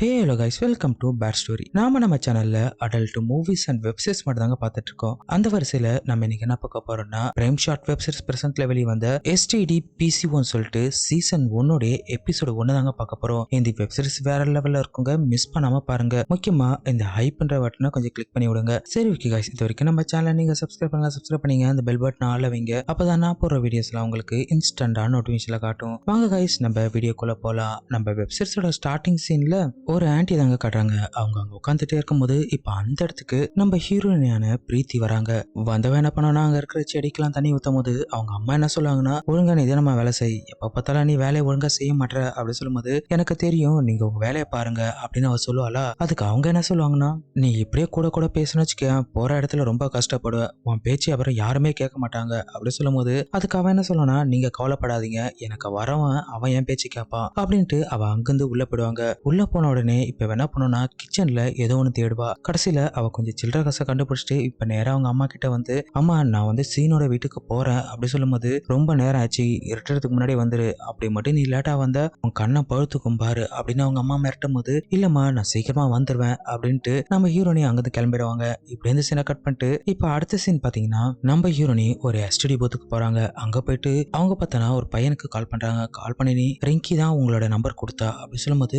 Hey hello guys, welcome to bad story. நம்ம சேனல்ல adult movies and web series மட்டும் தாங்க பார்த்துட்டு இருக்கோம். அந்த வரிசையில நம்ம இன்னைக்கு என்ன பார்க்க போறோம்னா, பிரைம் ஷார்ட் வெப்சீரிஸ் பிரசன்ட்ல வெளி வந்த STD PC1 சொல்லிட்டு சீசன் 1 எபிசோடு 1 தாங்க பார்க்க போறோம். இந்த வெப்சீரிஸ் வேற லெவல்ல இருக்குங்க, மிஸ் பண்ணாம பாருங்க. முக்கியமா இந்த ஹைப்ன்ற பட்டனை கொஞ்சம் கிளிக் பண்ணி விடுங்க. சரி ஓகே கைஸ், இது வரைக்கும் நம்ம சேனலை நீங்க சப்ஸ்கிரைப் பண்ணீங்க, அந்த பெல் பட்டன் ஆல்ல வைங்க. அப்பதான் நான் போற வீடியோஸ்லாம் உங்களுக்கு இன்ஸ்டன்டா நோட்டிஃபிகேஷன்ல காட்டும். வாங்க கைஸ், நம்ம வீடியோக்குள்ள போலாம். நம்ம வெப்சீரிஸோட ஸ்டார்டிங் சீன்ல ஒரு ஆன்டி தாங்க காட்டுறாங்க. அவங்க அங்க உட்காந்துட்டே இருக்கும்போது இப்ப அந்த இடத்துக்கு நம்ம ஹீரோயினான பிரீத்தி வராங்க. வந்தவன் என்ன பண்ணா, அங்க இருக்கிற செடிக்கெல்லாம் தண்ணி ஊத்தும் போது அவங்க அம்மா என்ன சொல்லுவாங்கன்னா, ஒழுங்கா நீ நம்ம வேலை செய், எப்ப பார்த்தாலும் நீ வேலையை ஒழுங்கா செய்ய மாட்டேற அப்படின்னு சொல்லும்போது, எனக்கு தெரியும் நீங்க உங்க வேலையை பாருங்க அப்படின்னு அவ சொல்லுவாளா. அதுக்கு அவங்க என்ன சொல்லுவாங்கன்னா, நீ இப்படியே கூட கூட பேசணும்னு வச்சுக்க, போற இடத்துல ரொம்ப கஷ்டப்படுவ, உன் பேச்சு அப்புறம் யாருமே கேட்க மாட்டாங்க அப்படின்னு சொல்லும் போது, அதுக்கு அவன் என்ன சொல்லுவானா, நீங்க கவலைப்படாதீங்க, எனக்கு வரவன் அவன் என் பேச்சு கேட்பான் அப்படின்ட்டு அவ அங்கிருந்து உள்ள போயிடுவாங்க. உள்ள போன உடனே இப்ப என்ன பண்ணுனா, கிச்சன்ல ஏதோ ஒன்று தேடுவா. கடைசியில அவ கொஞ்சம் சில்லற காசை கண்டுபிடிச்சிட்டு இப்ப நேரா அவங்க அம்மா கிட்ட வந்து, அம்மா நான் வந்து சீனோட வீட்டுக்கு போறேன் அப்படி சொல்லும்போது, ரொம்ப நேரம் ஆச்சு, இருட்டுறதுக்கு முன்னாடி வந்துரு, அப்படி மட்டும் நீ லேட்டா வந்த உன் கண்ணை பழுத்துக்கும் பாரு அப்படின்னு அவங்க அம்மா மிரட்டும் போது, இல்லம்மா நான் சீக்கிரமா வந்துருவேன் அப்படின்ட்டு நம்ம ஹீரோனி அங்கிருந்து கிளம்பிடுவாங்க. இப்படி இருந்து சீனை கட் பண்ணிட்டு இப்ப அடுத்த சீன் பாத்தீங்கன்னா, நம்ம ஹீரோனி ஒரு STD பூத்துக்கு போறாங்க. அங்க போயிட்டு அவங்க பார்த்தனா ஒரு பையனுக்கு கால் பண்றாங்க. கால் பண்ணி ரிங்கி தான் உங்களோட நம்பர் கொடுத்தா அப்படி சொல்லும்போது,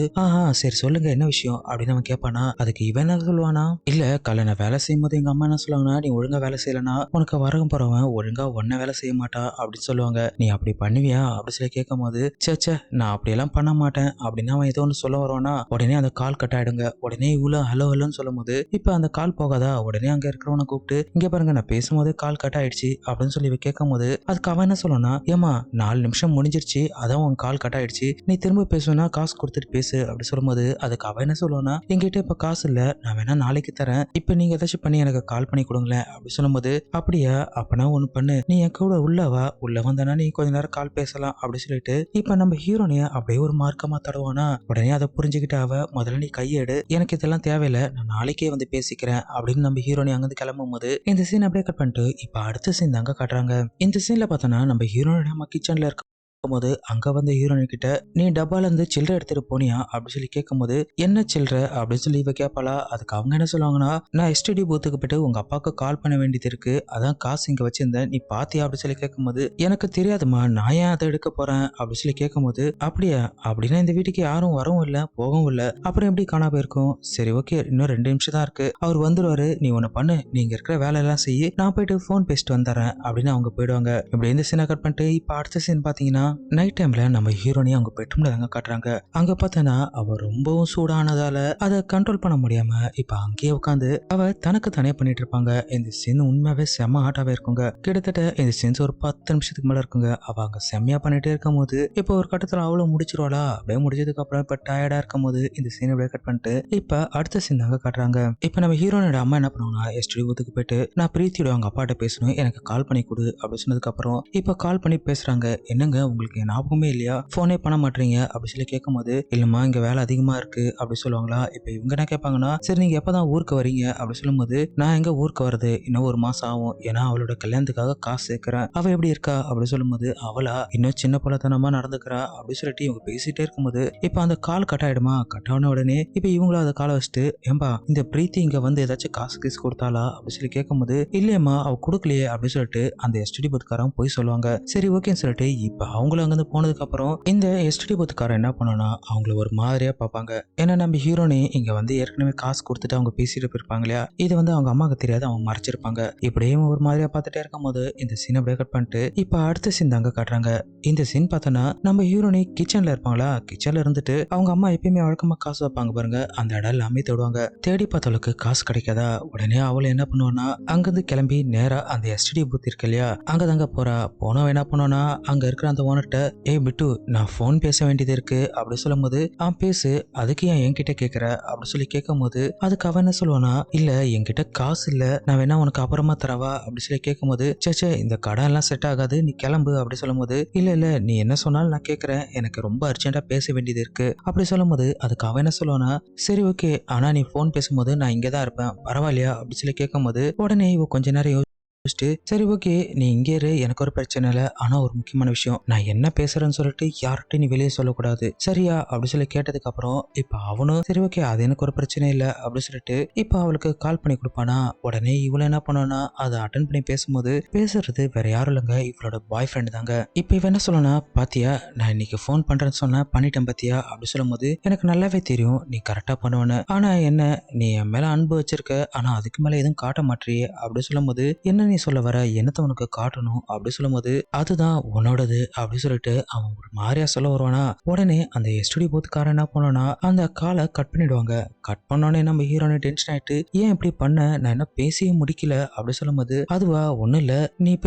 சரி சொல்லுங்க என்ன விஷயம் அப்படின்னு அவன் கேட்பானா. அதுக்கு இவன் என்ன சொல்லுவானா, இல்ல காலை நான் வேலை செய்யும் போது எங்க அம்மா என்ன சொல்லுவாங்கன்னா, நீ ஒழுங்கா வேலை செய்யலனா உனக்கு வரகம் போறவன் ஒழுங்கா ஒன்ன வேலை செய்ய மாட்டா அப்படின்னு சொல்லுவாங்க. நீ அப்படி பண்ணுவியா அப்படி சொல்லி கேட்கும் போது, சேச்சே நான் அப்படியெல்லாம் பண்ண மாட்டேன் அப்படின்னு அவன் ஏதோ ஒன்று சொல்ல வருவானா. உடனே அந்த கால் கட் ஆயிடுங்க. உடனே இவ்வளவு ஹலோ ஹலோன்னு சொல்லும் போது, இப்ப அந்த கால் போகாதா, உடனே அங்க இருக்கிறவனை கூப்பிட்டு, இங்க பாருங்க நான் பேசும்போது கால் கட் ஆயிடுச்சு அப்படின்னு சொல்லி கேட்கும் போது, அதுக்கு அவன் என்ன சொல்லுவானா, ஏமா 4 நிமிஷம் முடிஞ்சிருச்சு, அதான் உன் கால் கட் ஆயிடுச்சு, நீ திரும்ப பேசணும்னா காசு கொடுத்துட்டு பேசு அப்படி சொல்லும்போது, அதுக்கு அவன் என்ன சொல்லுவானா, என்கிட்ட இப்ப காசு இல்ல, நான் வேணா நாளைக்கு தரேன், இப்ப நீங்க ஏதாச்சும் பண்ணி எனக்கு கால் பண்ணி கொடுங்களேன் அப்படி சொல்லும்போது, அப்படியா அப்பனா ஒண்ணு பண்ணு, நீ என் கூட உள்ளவா, உள்ள வந்தனா நீ கொஞ்ச நேரம் கால் பேசலாம் அப்படி சொல்லிட்டு இப்ப நம்ம ஹீரோனிய அப்படியே ஒரு மார்க்கமா தருவானா. உடனே அதை புரிஞ்சுக்கிட்டு அவ, முதல்ல நீ கையெடு, எனக்கு இதெல்லாம் தேவையில்லை, நான் நாளைக்கே வந்து பேசிக்கிறேன் அப்படின்னு நம்ம ஹீரோனி அங்கிருந்து கிளம்பும் போது, இந்த சீன் அப்படியே கட் பண்ணிட்டு இப்ப அடுத்த சீன் தாங்க காட்டுறாங்க. இந்த சீன்ல பார்த்தோன்னா நம்ம ஹீரோனி நம்ம கிச்சன்ல இருக்க போது அங்க வந்து ஹீரோயின் கிட்ட, நீ டப்பால இருந்து சில்லறை எடுத்துட்டு போனியா அப்படின்னு சொல்லி கேட்கும்போது, என்ன சில்லறை அப்படின்னு சொல்லி இவ கேட்பாளா. அதுக்கு அவங்க என்ன சொல்லுவாங்கன்னா, நான் STD பூத்துக்கு போயிட்டு உங்க அப்பாவுக்கு கால் பண்ண வேண்டியது இருக்கு, அதான் காசு இங்க வச்சிருந்தேன், நீ பாத்தியா அப்படின்னு சொல்லி கேட்கும்போது, எனக்கு தெரியாதுமா, நான் ஏன் அதை எடுக்க போறேன் அப்படின்னு சொல்லி கேட்கும்போது, அப்படியா அப்படின்னா இந்த வீட்டுக்கு யாரும் வரவும் இல்லை போகவும் இல்லை, அப்புறம் எப்படி காணா போயிருக்கும், சரி ஓகே இன்னும் 2 நிமிஷம் தான் இருக்கு, அவர் வந்துருவாரு, நீ ஒண்ணு பண்ணு, நீங்க இருக்கிற வேலை எல்லாம் செய்ய, நான் போயிட்டு போன் பேசிட்டு வந்துடுறேன் அப்படின்னு அவங்க போயிடுவாங்க. இப்படி இந்த சீனை கட் பண்ணிட்டு இப்ப அடுத்த சீன் பாத்தீங்கன்னா, நைட் டைம்ல நம்ம ஹீரோனி அவங்க பெட்ரூம்ல தாங்க காட்டுறாங்க. அங்க பார்த்தனா அவ ரொம்பவும் சூடானதால அதை கண்ட்ரோல் பண்ண முடியாம இப்ப அங்கேயே உட்காந்து அவ தனக்கு தானே பண்ணிட்டு இருப்பாங்க. இந்த சீன் உண்மையாவே செம்ம ஆட்டாவே இருக்குங்க. கிட்டத்தட்ட இந்த சீன்ஸ் ஒரு 10 நிமிஷத்துக்கு மேல இருக்குங்க. அவ அங்க செம்மையா பண்ணிட்டே இருக்கும் போது இப்ப ஒரு கட்டத்துல அவ்வளவு முடிச்சிருவாளா. அப்படியே முடிச்சதுக்கு அப்புறம் இப்ப டயர்டா இருக்கும் போது இந்த சீன் அப்படியே கட் பண்ணிட்டு இப்ப அடுத்த சீன் தாங்க காட்டுறாங்க. இப்ப நம்ம ஹீரோனோட அம்மா என்ன பண்ணுவாங்கன்னா, STD பூத்துக்கு போயிட்டு, நான் பிரீத்தியோட அவங்க அப்பாட்ட பேசணும், எனக்கு கால் பண்ணி கொடு அப்படின்னு சொன்னதுக்கு அப்புறம் இப்ப கால் பண்ணி பேசுறாங்க. என்னங்க உங்களுக்கு ஞாபகமே இல்லையா, போனே பண்ண மாட்டீங்க அப்படி சொல்லி கேட்கும்போது, இல்லம்மா இங்க வேலை அதிகமா இருக்கு அப்படி சொல்லுவாங்களா. இப்ப இவங்க என்ன கேட்பாங்கன்னா, சரி நீங்க எப்பதான் ஊருக்கு வரீங்க அப்படி சொல்லும்போது, நான் எங்க ஊருக்கு வருது, இன்னும் 1 மாசம் ஆகும், ஏன்னா அவளோட கல்யாணத்துக்காக காசு சேர்க்கிறேன், அவ எப்படி இருக்கா அப்படி சொல்லும்போது, அவளா இன்னும் சின்ன பிள்ளைத்தனமா நடந்துக்கிறா அப்படி சொல்லிட்டு இவங்க பேசிட்டே இருக்கும்போது இப்ப அந்த கால் கட் ஆயிடுமா. கட் ஆன உடனே இப்ப இவங்களும் அதை காலை வச்சுட்டு, ஏம்பா இந்த பிரீத்தி இங்க வந்து ஏதாச்சும் காசு கீசு கொடுத்தாளா அப்படி சொல்லி கேட்கும்போது, இல்லையம்மா அவ கொடுக்கலையே அப்படின்னு சொல்லிட்டு அந்த STD பத்துக்காரன் போய் சொல்லுவாங்க. சரி ஓகேன்னு சொல்லிட்டு இப்ப அவங்களும் அங்கிருந்து போனதுக்கு அப்புறம் இந்த STD பூத்துக்காரன் என்ன பண்ணனா, அவங்கள ஒரு மாதிரியா பார்ப்பாங்க. ஏன்னா நம்ம ஹீரோனி இங்க வந்து ஏற்கனவே காசு கொடுத்துட்டு அவங்க பேசிட்டு போயிருப்பாங்க இல்லையா, இது வந்து அவங்க அம்மாவுக்கு தெரியாது, அவங்க மறைச்சிருப்பாங்க. இப்படியே ஒரு மாதிரியா பார்த்துட்டே இருக்கும் போது இந்த சீனை அப்படியே கட் பண்ணிட்டு இப்ப அடுத்த சீன் தாங்க காட்டுறாங்க. இந்த சீன் பார்த்தோன்னா நம்ம ஹீரோனி கிச்சன்ல இருப்பாங்களா, கிச்சன்ல இருந்துட்டு அவங்க அம்மா எப்பயுமே வழக்கமா காசு வைப்பாங்க பாருங்க, அந்த இடம் எல்லாமே தேடுவாங்க. தேடி பார்த்தவளுக்கு காசு கிடைக்காதா. உடனே அவளை என்ன பண்ணுவானா, அங்கிருந்து கிளம்பி நேரா அந்த STD பூத் இருக்கு இல்லையா, அங்க தாங்க போறா. போனவ என்ன பண்ணுவானா, அங்க இருக்கிற அந்த ஓனர்ட்ட, ஏ பிட்டு நான் போன் பேச வேண்டியது இருக்கு அப்படி சொல்லும்போது, பேசு, அதுக்கு ஏன் என்கிட்ட கேட்கற அப்படி சொல்லி கேட்கும்போது, அதுக்கு அவன் என்ன சொல்லுவானா, இல்ல என்கிட்ட காசு இல்ல, நான் வேணா உனக்கு அப்புறமா தரவா அப்படி சொல்லி கேட்கும்போது, சேச்சே இந்த கடன் எல்லாம் செட் ஆகாது, நீ கிளம்பு அப்படி சொல்லும்போது, இல்ல இல்ல நீ என்ன சொன்னாலும் நான் கேட்கறேன், எனக்கு ரொம்ப அர்ஜென்ட்டா பேச வேண்டியது இருக்கு அப்படி சொல்லும்போது, அதுக்கு அவன் என்ன சொல்லுவானா, சரி ஓகே ஆனா நீ போன் பேசும்போது நான் இங்கதான் இருப்பேன் பரவாயில்லையா அப்படி சொல்லி கேட்கும்போது, உடனே இவ கொஞ்ச நேரம் யோசிச்சுட்டு, சரி ஓகே நீ இங்கே இரு, எனக்கு ஒரு பிரச்சனை இல்லை. ஆனா ஒரு முக்கியமான விஷயம், நான் என்ன பேசுறேன்னு சொல்லிட்டு யார்கிட்டயும் நீ வெளியே சொல்லக்கூடாது சரியா அப்படி சொல்லி கேட்டதுக்கு அப்புறம் இப்ப அவனும் சரி ஓகே அது எனக்கு ஒரு பிரச்சனை இல்லை அப்படின்னு சொல்லிட்டு இப்ப அவளுக்கு கால் பண்ணி கொடுப்பானா. உடனே இவள என்ன பண்ணனா அதை அட்டன் பண்ணி பேசும்போது பேசுறது வேற யாரும் இல்லைங்க, இவளோட பாய் ஃப்ரெண்ட் தாங்க. இப்ப இவ என்ன சொல்லனா, பாத்தியா நான் இன்னைக்கு ஃபோன் பண்றேன்னு சொன்னேன் பண்ணிட்டேன் பாத்தியா அப்படி சொல்லும் போது எனக்கு நல்லாவே தெரியும் நீ கரெக்டா பண்ணுவேன்னு. ஆனா என்ன நீ என் மேல அன்பு வச்சிருக்க, ஆனா அதுக்கு மேல எதுவும் காட்ட மாட்டியே அப்படி சொல்லும் போது என்ன நீ சொல்ல வர, என்னத்த உனக்கு காட்டணும் அப்படி சொல்லும் போது அதுதான் உன்னோடது அப்படி சொல்லிட்டு அவன் ஒரு மாதிரியா சொல்ல வருவானா. உடனே அந்த எஸ்டிடி பூத்துக்காரன் என்ன பண்ணனா அந்த காலை கட் பண்ணிடுவாங்க. கட் பண்ணோடனே நம்ம ஹீரோனி டென்ஷன் ஆயிட்டு ஏன் இப்படி பண்ண, நான் என்ன பேசியே முடிக்கல அப்படி சொல்லும் போது அதுவா ஒண்ணும் இல்ல,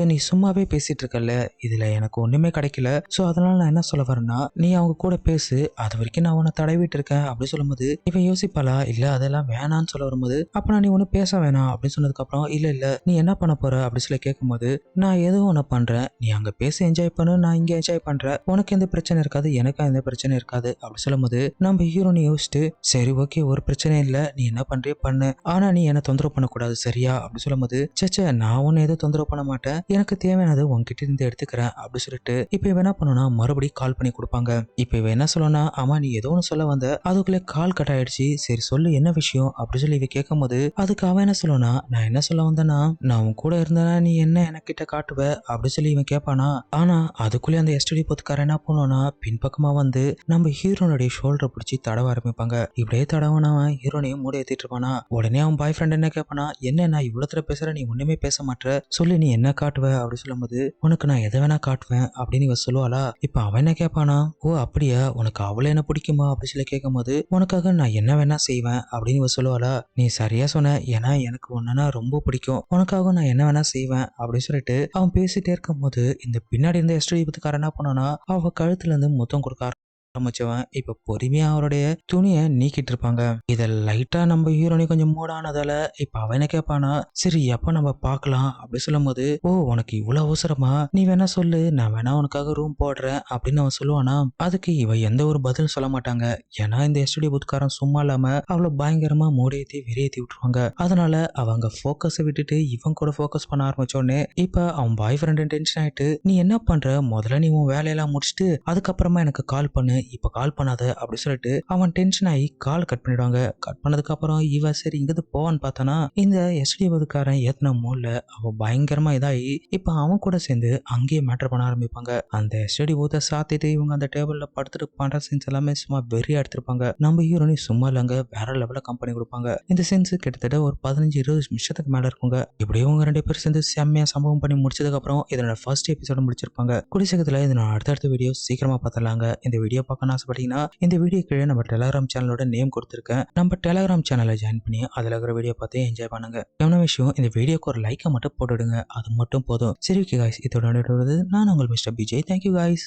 நீ சும்மாவே பேசிட்டு இருக்கல, இதுல எனக்கு ஒண்ணுமே கிடைக்கல, சோ அதனால நான் என்ன சொல்ல வரேன்னா நீ அவங்க கூட பேசு, அது வரைக்கும் நான் உன்னை தடவிட்டு இருக்கேன் அப்படி சொல்லும்போது இவன் யோசிப்பாளா, இல்ல அதெல்லாம் வேணான்னு சொல்ல வரும்போது அப்ப நீ ஒன்னும் பேச வேணாம் அப்படின்னு சொன்னதுக்கு அப்புறம் இல்ல இல்ல நீ என்ன பண்ண போற அப்படி சொல்லி கேட்கும்போது நான் எதுவும் ஒண்ணு பண்றேன், நீ அங்க பேசி என்ஜாய் பண்ணு, நான் இங்க என்ஜாய் பண்றேன், உனக்கு எந்த பிரச்சனை இருக்காது எனக்கு எந்த பிரச்சனை இருக்காது அப்படி சொல்லும்போது நம்ம ஹீரோனி யோசிச்சுட்டு சரி ஓகே ஒரு பிரச்சனை இல்ல, நீ என்ன பண்றியோ பண்ணு, ஆனா நீ என்ன தொந்தரவு பண்ணக்கூடாது சரியா அப்படி சொல்லும்போது சச்ச நான் உன்னை எதுவும் தொந்தரவு பண்ண மாட்டேன், எனக்கு தேவையானது உன்கிட்ட இருந்து எடுத்துக்கிறேன் அப்படி சொல்லிட்டு இப்ப இவ என்ன பண்ணனா மறுபடியும் கால் பண்ணி கொடுப்பாங்க. இப்ப இவ என்ன சொல்லனா, ஆமா நீ ஏதோ ஒன்று சொல்ல வந்த அதுக்குள்ளே கால் கட் ஆயிடுச்சு, சரி சொல்லு என்ன விஷயம் அப்படி சொல்லி இவ கேட்கும் போது அதுக்கு அவன் என்ன சொல்லனா, நான் என்ன சொல்ல வந்தேன்னா நான் உன் கூட இருந்தேன்னா நீ என்ன எனக்கிட்ட காட்டுவ அப்படி சொல்லி இவன் கேட்பானா. ஆனா அதுக்குள்ளே அந்த எஸ்டிடி பொத்துக்காரன் என்ன பண்ணுவானா பின்பக்கமா வந்து நம்ம ஹீரோனுடைய ஷோல்டரை பிடிச்சி தடவ ஆரம்பிப்பாங்க. இப்படியே தடவனவன் ஹீரோனையும் மூட ஏத்திட்டு இருப்பானா. உடனே அவன் பாய் ஃப்ரெண்ட் என்ன கேட்பானா, என்ன நான் இவ்வளத்துல பேசுற நீ ஒண்ணுமே பேச மாட்டேற, சொல்லி நீ என்ன காட்டுவ அப்படி சொல்லும்போது உனக்கு நான் எதை வேணா காட்டுவேன் அப்படின்னு இவ சொல்லுவாளா. இப்ப அவன் என்ன கேட்பானா, ஓ அப்படியா உனக்கு அவளை என்ன பிடிக்குமா அப்படி சொல்லி கேட்கும் போது உனக்காக நான் என்ன வேணா செய்வேன் அப்படின்னு இவ சொல்லுவாளா. நீ சரியா சொன்ன, ஏன்னா எனக்கு உன்னனா ரொம்ப பிடிக்கும், உனக்காக நான் என்ன வேணா செய்வேன் அப்படின்னு சொல்லிட்டு அவன் பேசிட்டே இருக்கும் போது இந்த பின்னாடி இருந்த எஸ்டிடி பத்துக்காரன் என்ன பண்ணானா அவ கழுத்துல இருந்து முத்தம் கொடுக்க ஆரம்பிச்சவன் இப்ப பொறுமையா அவருடைய துணியை நீக்கிட்டு இருப்பாங்க. இத லைட்டா நம்ம ஹீரோனி கொஞ்சம் மூடானதால இப்ப அவன் என்ன கேட்பானா, சரி எப்ப நம்ம பார்க்கலாம் அப்படி சொல்லும் போது ஓ உனக்கு இவ்வளவு அவசரமா, நீ வேணா சொல்லு நான் வேணா உனக்காக ரூம் போடுறேன் அப்படின்னு அவன் சொல்லுவானா. அதுக்கு இவ எந்த ஒரு பதிலும் சொல்ல மாட்டாங்க, ஏன்னா இந்த எஸ்டிடி புத்காரன் சும்மா இல்லாம அவளை பயங்கரமா மூடையேத்தி வெறியேத்தி விட்டுருவாங்க. அதனால அவங்க போக்கஸை விட்டுட்டு இவன் கூட போக்கஸ் பண்ண ஆரம்பிச்ச உடனே இப்ப அவன் பாய் ஃப்ரெண்ட் டென்ஷன் ஆயிட்டு நீ என்ன பண்ற, முதல்ல நீ உன் வேலையெல்லாம் முடிச்சுட்டு அதுக்கப்புறமா எனக்கு கால் பண்ணு, இப்ப கால் பண்ணாத அப்படி சொல்லிட்டு அவன் டென்ஷன் ஆகி கால் கட் பண்ணிடுவாங்க. கட் பண்ணதுக்கு அப்புறம் இவ சரி இங்கிருந்து போவான்னு பார்த்தானா இந்த எஸ்டி பதுக்காரன் ஏத்தன மூல அவ பயங்கரமா இதாகி இப்ப அவன் கூட சேர்ந்து அங்கேயே மேட்டர் பண்ண ஆரம்பிப்பாங்க. அந்த எஸ்டி பூத்தை சாத்திட்டு இவங்க அந்த டேபிள்ல படுத்துட்டு பண்ற சீன்ஸ் எல்லாமே சும்மா வெறியா எடுத்திருப்பாங்க. நம்ம ஹீரோனி சும்மா இல்லங்க வேற லெவல்ல கம்பெனி கொடுப்பாங்க. இந்த சீன்ஸ் கிட்டத்தட்ட ஒரு 15-20 நிமிஷத்துக்கு மேல இருக்குங்க. இப்படியே இவங்க 2 பேரும் சேர்ந்து செம்மையா சம்பவம் பண்ணி முடிச்சதுக்கு அப்புறம் இதனோட ஃபர்ஸ்ட் எபிசோட முடிச்சிருப்பாங்க. குடிசகத்துல இதனோட அடுத்தடுத்த வீடியோ சீக்கிரமா பார்த்துலாங்க. இந்த வீடியோ பார்க்க ஆசைப்பட்டீங்கன்னா இந்த வீடியோ கீழே நம்ம டெலகிராம் சேனலோட நேம் கொடுத்துருக்கேன், நம்ம டெலகிராம் சேனலை ஜாயின் பண்ணி அதில் இருக்கிற வீடியோ பார்த்து என்ஜாய் பண்ணுங்க. என்ன விஷயம், இந்த வீடியோக்கு ஒரு லைக்கை மட்டும் போட்டுடுங்க, அது மட்டும் போதும். சரி ஓகே காய்ஸ், இதோட நான் உங்கள் மிஸ்டர் பிஜே. Thank you guys.